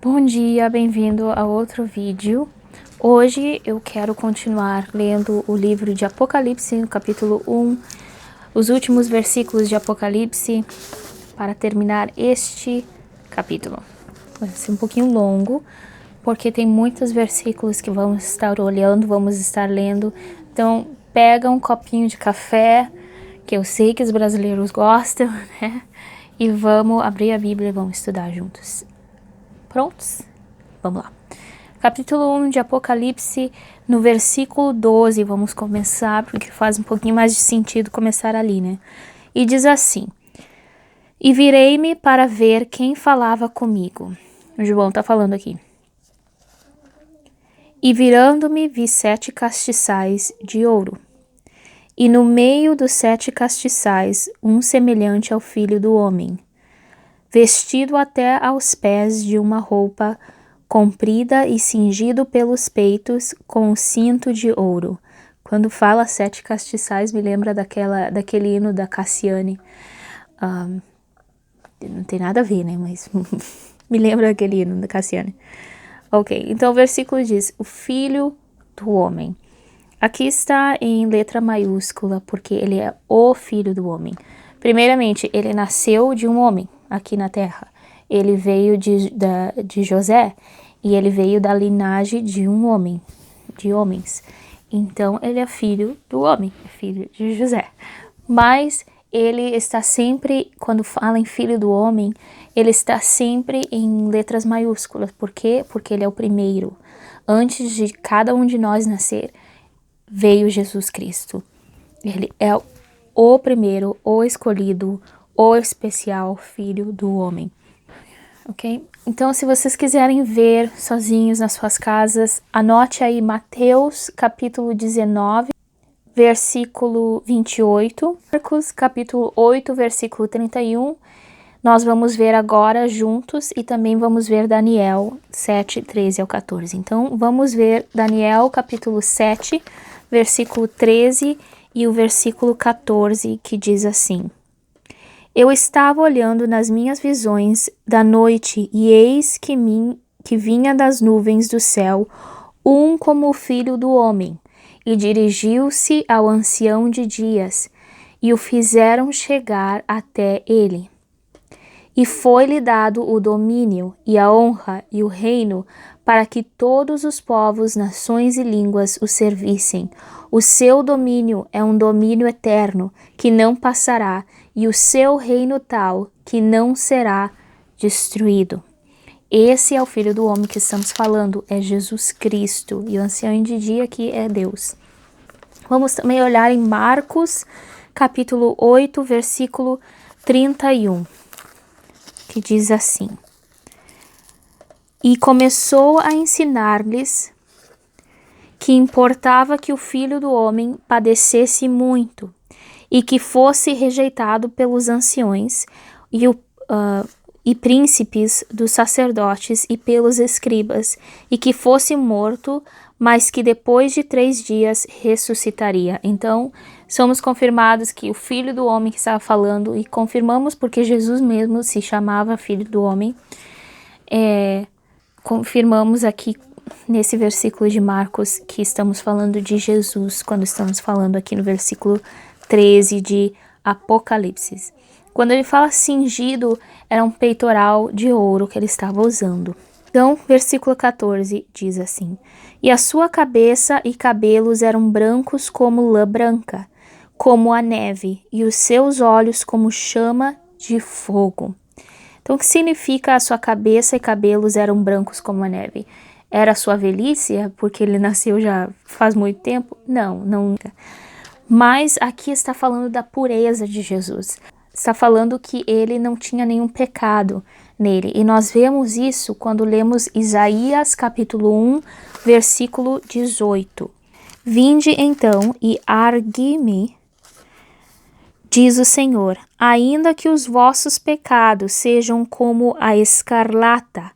Bom dia, bem-vindo a outro vídeo. Hoje eu quero continuar lendo o livro de Apocalipse, no capítulo 1, os últimos versículos de Apocalipse, para terminar este capítulo. Vai ser um pouquinho longo, porque tem muitos versículos que vamos estar olhando, vamos estar lendo. Então, pega um copinho de café, que eu sei que os brasileiros gostam, né? E vamos abrir a Bíblia e vamos estudar juntos. Prontos? Vamos lá. Capítulo 1 de Apocalipse, no versículo 12, vamos começar, porque faz um pouquinho mais de sentido começar ali, né? E diz assim: E virei-me para ver quem falava comigo. O João tá falando aqui. E virando-me vi 7 castiçais de ouro. E no meio dos 7 castiçais, um semelhante ao Filho do Homem, vestido até aos pés de uma roupa comprida e cingido pelos peitos com um cinto de ouro. Quando fala 7 castiçais, me lembra daquele hino da Cassiane. Não tem nada a ver, né? Mas me lembra daquele hino da Cassiane. Ok, então o versículo diz: o Filho do Homem. Aqui está em letra maiúscula, porque ele é o Filho do Homem. Primeiramente, ele nasceu de um homem aqui na terra. Ele veio de José e ele veio da linhagem de um homem, de homens. Então, ele é filho do homem, é filho de José. Mas ele está sempre, quando fala em filho do homem, ele está sempre em letras maiúsculas. Por quê? Porque ele é o primeiro. Antes de cada um de nós nascer, veio Jesus Cristo. Ele é o primeiro, o escolhido, o especial Filho do Homem. Ok? Então, se vocês quiserem ver sozinhos nas suas casas, anote aí Mateus capítulo 19, versículo 28, Marcos capítulo 8, versículo 31. Nós vamos ver agora juntos e também vamos ver Daniel 7, 13 ao 14. Então, vamos ver Daniel capítulo 7, versículo 13 e o versículo 14, que diz assim: Eu estava olhando nas minhas visões da noite, e eis que vinha das nuvens do céu um como o Filho do Homem, e dirigiu-se ao ancião de dias, e o fizeram chegar até ele. E foi-lhe dado o domínio, e a honra, e o reino, para que todos os povos, nações e línguas o servissem. O seu domínio é um domínio eterno, que não passará, e o seu reino tal, que não será destruído. Esse é o Filho do Homem que estamos falando, é Jesus Cristo, e o ancião de dia aqui é Deus. Vamos também olhar em Marcos, capítulo 8, versículo 31. Que diz assim: E começou a ensinar-lhes que importava que o Filho do Homem padecesse muito, e que fosse rejeitado pelos anciões e príncipes dos sacerdotes e pelos escribas, e que fosse morto, mas que depois de 3 dias ressuscitaria. Então, somos confirmados que o Filho do Homem que estava falando, e confirmamos porque Jesus mesmo se chamava Filho do Homem, confirmamos aqui nesse versículo de Marcos que estamos falando de Jesus, quando estamos falando aqui no versículo 13 de Apocalipse. Quando ele fala cingido, era um peitoral de ouro que ele estava usando. Então, versículo 14 diz assim: E a sua cabeça e cabelos eram brancos como lã branca, como a neve, e os seus olhos como chama de fogo. Então, o que significa a sua cabeça e cabelos eram brancos como a neve? Era a sua velhice? É porque ele nasceu já faz muito tempo? Não, nunca. Mas aqui está falando da pureza de Jesus. Está falando que ele não tinha nenhum pecado nele. E nós vemos isso quando lemos Isaías capítulo 1, versículo 18. Vinde então e argue-me, diz o Senhor, ainda que os vossos pecados sejam como a escarlata,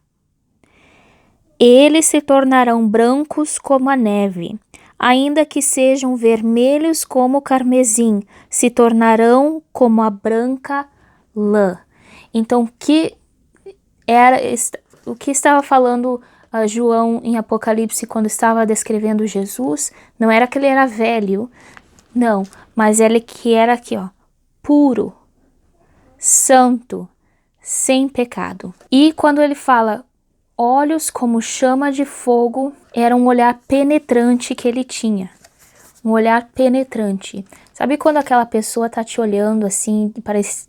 eles se tornarão brancos como a neve. Ainda que sejam vermelhos como o carmesim, se tornarão como a branca lã. Então, que era o que estava falando João em Apocalipse quando estava descrevendo Jesus, não era que ele era velho, não, mas ele que era aqui, ó, puro, santo, sem pecado. E quando ele fala olhos como chama de fogo, era um olhar penetrante que ele tinha. Um olhar penetrante. Sabe quando aquela pessoa tá te olhando assim,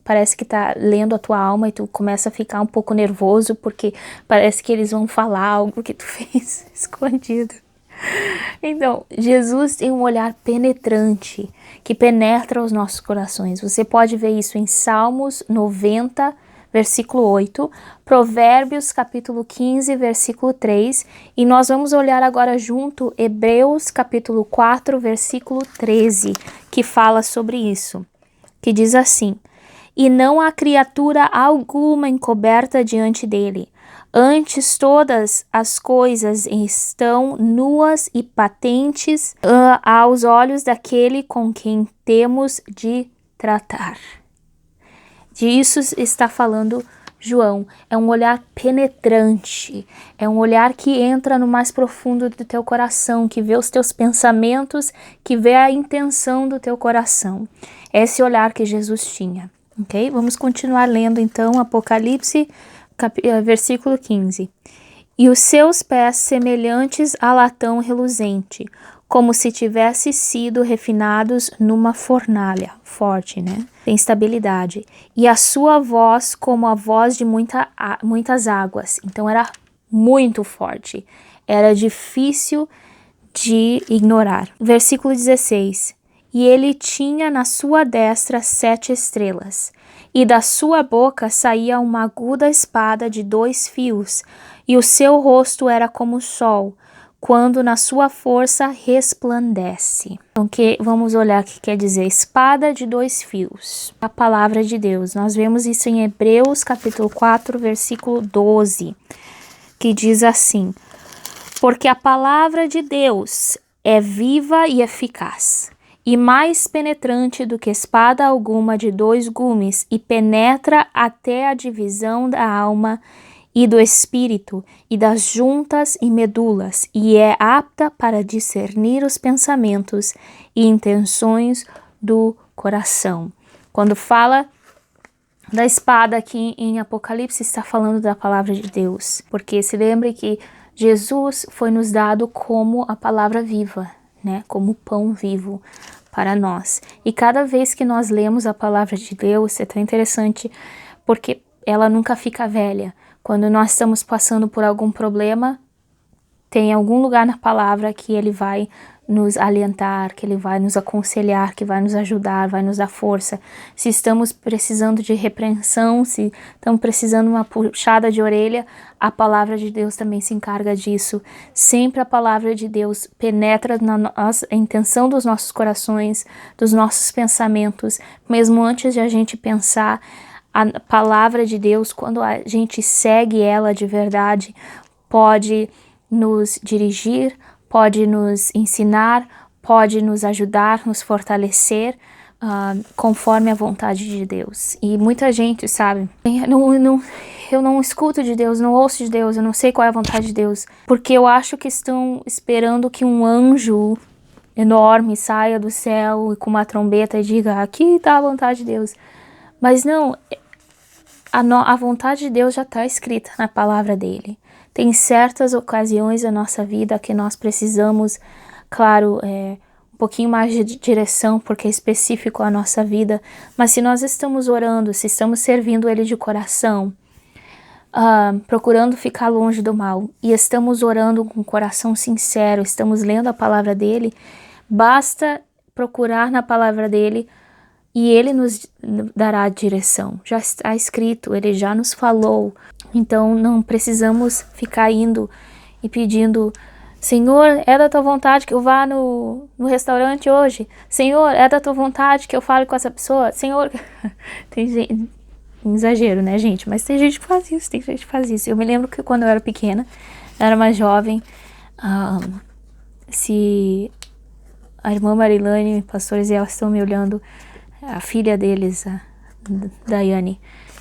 parece que tá lendo a tua alma e tu começa a ficar um pouco nervoso porque parece que eles vão falar algo que tu fez escondido. Então, Jesus tem um olhar penetrante que penetra os nossos corações. Você pode ver isso em Salmos 90, versículo 8, Provérbios capítulo 15, versículo 3, e nós vamos olhar agora junto Hebreus capítulo 4, versículo 13, que fala sobre isso, que diz assim: e não há criatura alguma encoberta diante dele, antes todas as coisas estão nuas e patentes aos olhos daquele com quem temos de tratar. Disso está falando João. É um olhar penetrante, é um olhar que entra no mais profundo do teu coração, que vê os teus pensamentos, que vê a intenção do teu coração. Esse olhar que Jesus tinha, ok? Vamos continuar lendo então Apocalipse, versículo 15. E os seus pés semelhantes a latão reluzente, como se tivessem sido refinados numa fornalha, forte, né? Tem estabilidade. E a sua voz como a voz de muitas águas. Então era muito forte. Era difícil de ignorar. Versículo 16. E ele tinha na sua destra 7 estrelas. E da sua boca saía uma aguda espada de 2 fios. E o seu rosto era como o sol, quando na sua força resplandece. Então, vamos olhar o que quer dizer espada de 2 fios. A palavra de Deus. Nós vemos isso em Hebreus capítulo 4, versículo 12, que diz assim: porque a palavra de Deus é viva e eficaz, e mais penetrante do que espada alguma de 2 gumes, e penetra até a divisão da alma e do espírito, e das juntas e medulas, e é apta para discernir os pensamentos e intenções do coração. Quando fala da espada aqui em Apocalipse, está falando da palavra de Deus, porque se lembre que Jesus foi nos dado como a palavra viva, né? Como pão vivo para nós. E cada vez que nós lemos a palavra de Deus, é tão interessante, porque ela nunca fica velha. Quando nós estamos passando por algum problema, tem algum lugar na palavra que ele vai nos alientar, que ele vai nos aconselhar, que vai nos ajudar, vai nos dar força. Se estamos precisando de repreensão, se estamos precisando de uma puxada de orelha, a palavra de Deus também se encarga disso. Sempre a palavra de Deus penetra na intenção dos nossos corações, dos nossos pensamentos, mesmo antes de a gente pensar. A palavra de Deus, quando a gente segue ela de verdade, pode nos dirigir, pode nos ensinar, pode nos ajudar, nos fortalecer, conforme a vontade de Deus. E muita gente, sabe, eu não escuto de Deus, não ouço de Deus, eu não sei qual é a vontade de Deus, porque eu acho que estão esperando que um anjo enorme saia do céu e com uma trombeta e diga, aqui está a vontade de Deus. Mas não, a vontade de Deus já está escrita na palavra dele. Tem certas ocasiões da nossa vida que nós precisamos, claro, um pouquinho mais de direção, porque é específico à nossa vida. Mas se nós estamos orando, se estamos servindo ele de coração, procurando ficar longe do mal, e estamos orando com o coração sincero, estamos lendo a palavra dele, basta procurar na palavra dele, e ele nos dará a direção. Já está escrito, ele já nos falou. Então não precisamos ficar indo e pedindo, Senhor, é da tua vontade que eu vá no restaurante hoje? Senhor, é da tua vontade que eu fale com essa pessoa? Senhor, tem gente, exagero, né, gente? Mas tem gente que faz isso, tem gente que faz isso. Eu me lembro que quando eu era pequena, eu era mais jovem, se a irmã Marilane e o pastor Zé estão me olhando, a filha deles, a Daiane,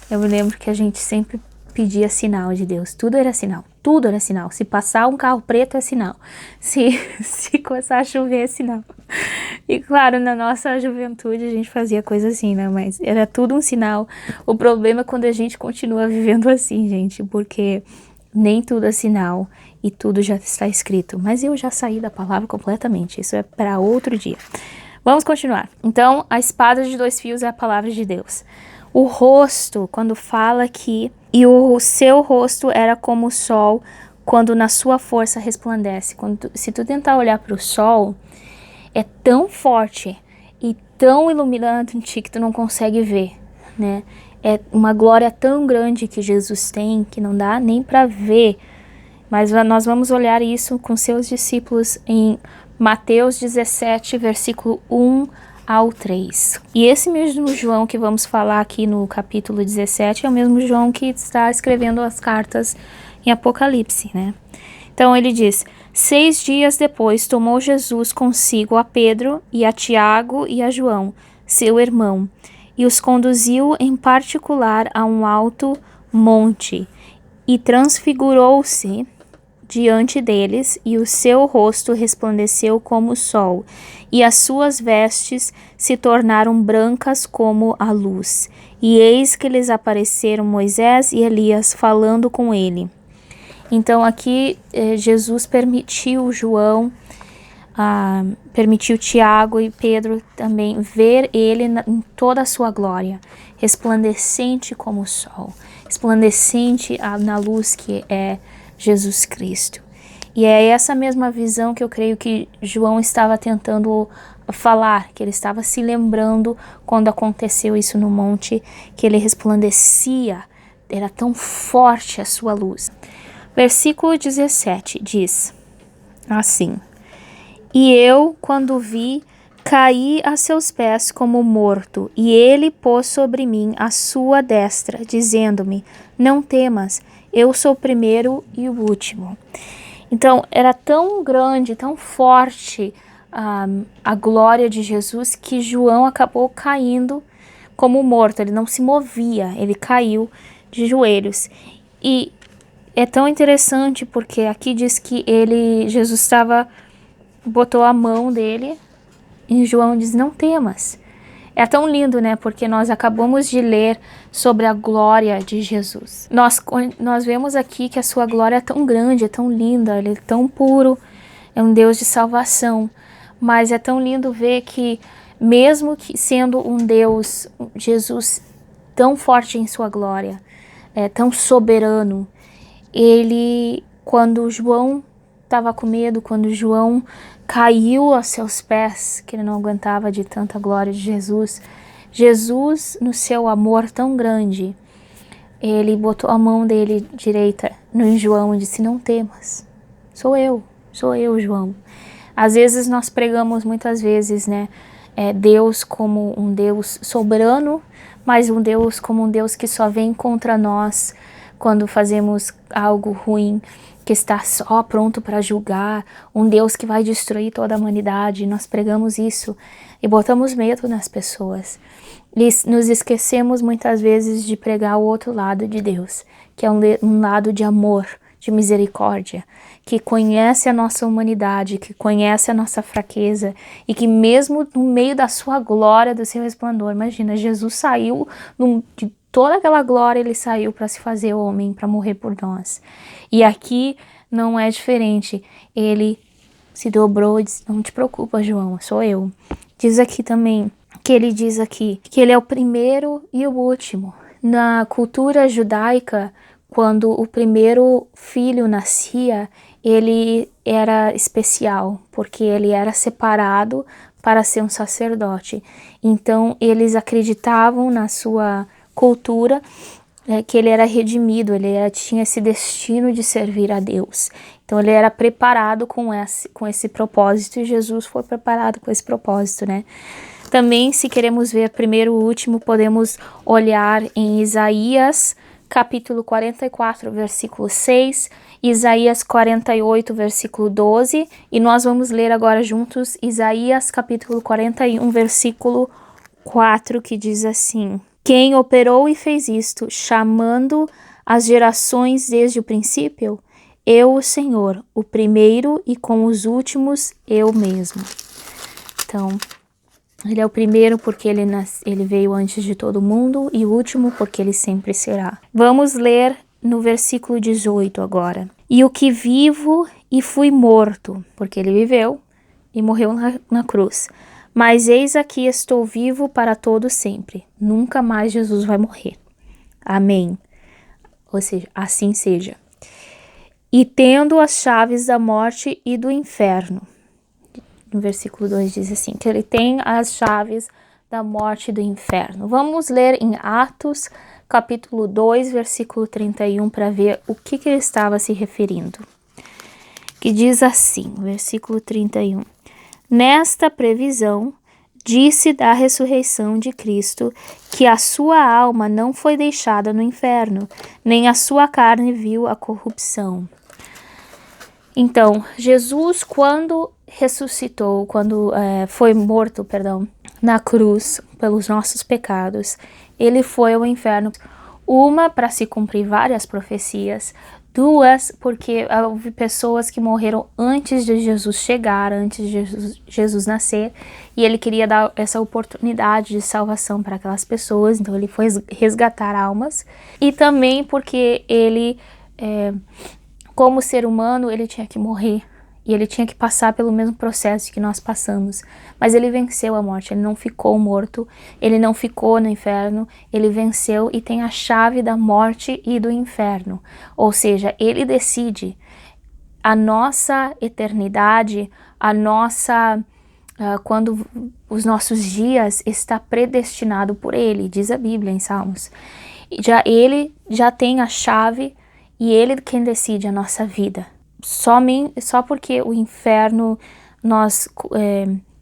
eu me lembro que a gente sempre pedia sinal de Deus. Tudo era sinal. Tudo era sinal. Se passar um carro preto é sinal. Se começar a chover é sinal. E claro, na nossa juventude a gente fazia coisa assim, né? Mas era tudo um sinal. O problema é quando a gente continua vivendo assim, gente. Porque nem tudo é sinal e tudo já está escrito. Mas eu já saí da palavra completamente. Isso é para outro dia. Vamos continuar. Então, a espada de 2 fios é a palavra de Deus. O rosto, quando fala aqui, e o seu rosto era como o sol, quando na sua força resplandece. Se tu tentar olhar para o sol, é tão forte e tão iluminante que tu não consegue ver, né? É uma glória tão grande que Jesus tem, que não dá nem para ver. Mas nós vamos olhar isso com seus discípulos em Mateus 17, versículo 1 ao 3. E esse mesmo João que vamos falar aqui no capítulo 17 é o mesmo João que está escrevendo as cartas em Apocalipse, né? Então ele diz: 6 dias depois tomou Jesus consigo a Pedro e a Tiago e a João, seu irmão, e os conduziu em particular a um alto monte, e transfigurou-se diante deles, e o seu rosto resplandeceu como o sol, e as suas vestes se tornaram brancas como a luz. E eis que lhes apareceram Moisés e Elias falando com ele. Então aqui Jesus permitiu João, permitiu Tiago e Pedro também ver ele em toda a sua glória, resplandecente como o sol, resplandecente na luz que é Jesus Cristo. E é essa mesma visão que eu creio que João estava tentando falar, que ele estava se lembrando quando aconteceu isso no monte, que ele resplandecia, era tão forte a sua luz. Versículo 17 diz assim: E eu, quando vi, caí a seus pés como morto, e ele pôs sobre mim a sua destra, dizendo-me: Não temas, eu sou o primeiro e o último. Então, era tão grande, tão forte a glória de Jesus que João acabou caindo como morto. Ele não se movia, ele caiu de joelhos. E é tão interessante porque aqui diz que Jesus botou a mão dele e João diz: Não temas. É tão lindo, né? Porque nós acabamos de ler sobre a glória de Jesus. Nós vemos aqui que a sua glória é tão grande, é tão linda, ele é tão puro, é um Deus de salvação. Mas é tão lindo ver que, mesmo que sendo um Deus, Jesus tão forte em sua glória, tão soberano, quando João estava com medo, quando João caiu aos seus pés, que ele não aguentava de tanta glória de Jesus, Jesus, no seu amor tão grande, ele botou a mão dele direita no João e disse: Não temas, sou eu, João. Às vezes nós pregamos muitas vezes, né, Deus como um Deus soberano, mas um Deus como um Deus que só vem contra nós quando fazemos algo ruim, que está só pronto para julgar, um Deus que vai destruir toda a humanidade. Nós pregamos isso e botamos medo nas pessoas. E nos esquecemos muitas vezes de pregar o outro lado de Deus, que é um lado de amor, de misericórdia, que conhece a nossa humanidade, que conhece a nossa fraqueza e que mesmo no meio da sua glória, do seu resplendor, imagina, Jesus saiu de toda aquela glória, ele saiu para se fazer homem, para morrer por nós. E aqui não é diferente. Ele se dobrou e disse: Não te preocupa, João, sou eu. Diz aqui também, que ele diz aqui, que ele é o primeiro e o último. Na cultura judaica, quando o primeiro filho nascia, ele era especial, porque ele era separado para ser um sacerdote. Então, eles acreditavam na sua cultura que ele era redimido, tinha esse destino de servir a Deus. Então ele era preparado com esse propósito, e Jesus foi preparado com esse propósito, né? Também, se queremos ver primeiro e último, podemos olhar em Isaías capítulo 44, versículo 6, Isaías 48, versículo 12, e nós vamos ler agora juntos Isaías capítulo 41, versículo 4, que diz assim: Quem operou e fez isto, chamando as gerações desde o princípio? Eu, o Senhor, o primeiro, e com os últimos, eu mesmo. Então, ele é o primeiro porque ele veio antes de todo mundo, e o último porque ele sempre será. Vamos ler no versículo 18 agora. E o que vivo e fui morto, porque ele viveu e morreu na cruz. Mas eis aqui estou vivo para todo sempre. Nunca mais Jesus vai morrer. Amém. Ou seja, assim seja. E tendo as chaves da morte e do inferno. No versículo 2 diz assim, que ele tem as chaves da morte e do inferno. Vamos ler em Atos, capítulo 2, versículo 31, para ver o que ele estava se referindo. Que diz assim, versículo 31. Nesta previsão, disse da ressurreição de Cristo, que a sua alma não foi deixada no inferno, nem a sua carne viu a corrupção. Então, Jesus, quando ressuscitou, quando foi morto, na cruz pelos nossos pecados, ele foi ao inferno. Uma, para se cumprir várias profecias. Duas, porque houve pessoas que morreram antes de Jesus chegar, antes de Jesus nascer, e ele queria dar essa oportunidade de salvação para aquelas pessoas, então ele foi resgatar almas. E também porque ele, como ser humano, ele tinha que morrer, e ele tinha que passar pelo mesmo processo que nós passamos. Mas ele venceu a morte, ele não ficou morto, ele não ficou no inferno, ele venceu e tem a chave da morte e do inferno. Ou seja, ele decide a nossa eternidade, quando os nossos dias está predestinado por ele, diz a Bíblia em Salmos. Ele já tem a chave e ele quem decide a nossa vida. Só porque o inferno nós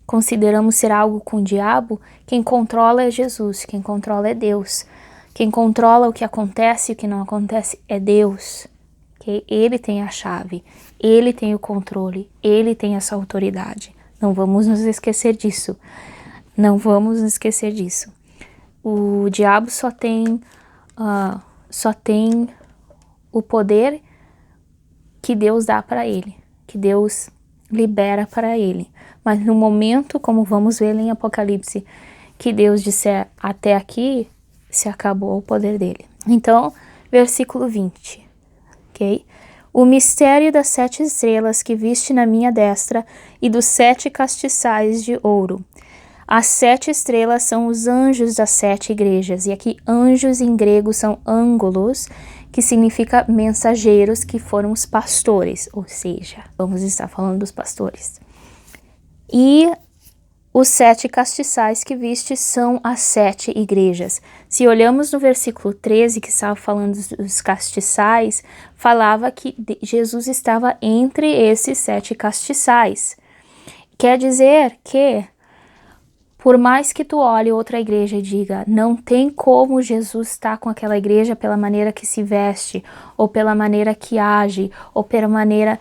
consideramos ser algo com o diabo, quem controla é Jesus, quem controla é Deus. Quem controla o que acontece e o que não acontece é Deus. Okay? Ele tem a chave, ele tem o controle, ele tem essa autoridade. Não vamos nos esquecer disso. Não vamos nos esquecer disso. O diabo só tem o poder que Deus dá para ele, que Deus libera para ele. Mas no momento, como vamos ver em Apocalipse, que Deus disser até aqui, se acabou o poder dele. Então, versículo 20, ok? O mistério das 7 estrelas que viste na minha destra e dos 7 castiçais de ouro. As 7 estrelas são os anjos das 7 igrejas, e aqui anjos em grego são ângelos, que significa mensageiros, que foram os pastores, ou seja, vamos estar falando dos pastores. E os 7 castiçais que viste são as 7 igrejas. Se olhamos no versículo 13, que estava falando dos castiçais, falava que Jesus estava entre esses 7 castiçais. Quer dizer que, por mais que tu olhe outra igreja e diga, não tem como Jesus estar com aquela igreja pela maneira que se veste, ou pela maneira que age, ou pela maneira...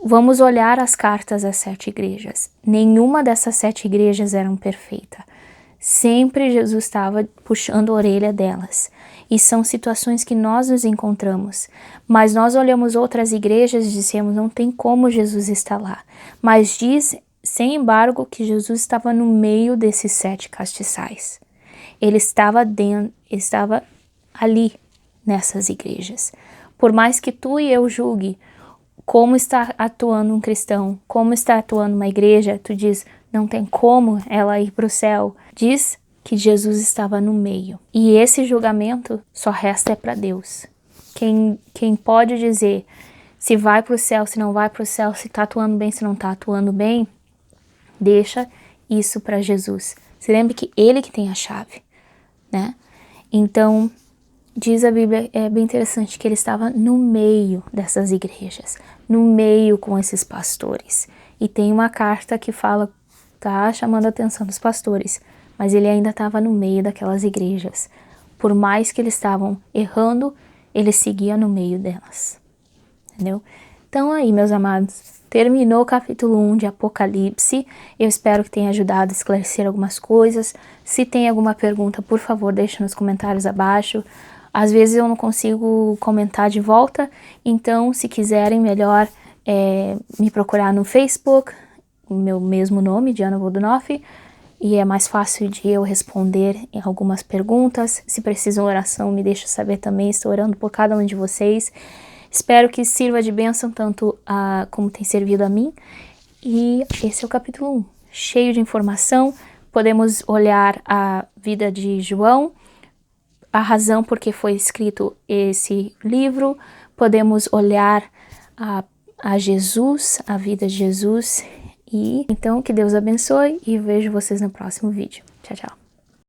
Vamos olhar as cartas das 7 igrejas. Nenhuma dessas 7 igrejas eram perfeita. Sempre Jesus estava puxando a orelha delas. E são situações que nós nos encontramos. Mas nós olhamos outras igrejas e dissemos, não tem como Jesus estar lá. Mas diz, sem embargo, que Jesus estava no meio desses 7 castiçais. Ele estava ali, nessas igrejas. Por mais que tu e eu julgue como está atuando um cristão, como está atuando uma igreja, tu diz, não tem como ela ir para o céu. Diz que Jesus estava no meio. E esse julgamento só resta para Deus. Quem pode dizer se vai para o céu, se não vai para o céu, se está atuando bem, se não está atuando bem, deixa isso para Jesus. Se lembre que ele que tem a chave, né? Então, diz a Bíblia, é bem interessante, que ele estava no meio dessas igrejas, no meio com esses pastores. E tem uma carta que fala, tá chamando a atenção dos pastores, mas ele ainda estava no meio daquelas igrejas. Por mais que eles estavam errando, ele seguia no meio delas. Entendeu? Então aí, meus amados, terminou o capítulo 1 de Apocalipse. Eu espero que tenha ajudado a esclarecer algumas coisas. Se tem alguma pergunta, por favor, deixe nos comentários abaixo. Às vezes eu não consigo comentar de volta, então se quiserem, melhor me procurar no Facebook, o meu mesmo nome, Diana Vodunov, e é mais fácil de eu responder em algumas perguntas. Se precisam de oração, me deixa saber também, estou orando por cada um de vocês. Espero que sirva de bênção tanto como tem servido a mim. E esse é o capítulo 1, cheio de informação. Podemos olhar a vida de João, a razão por que foi escrito esse livro. Podemos olhar a Jesus, a vida de Jesus. E então que Deus abençoe e vejo vocês no próximo vídeo. Tchau, tchau.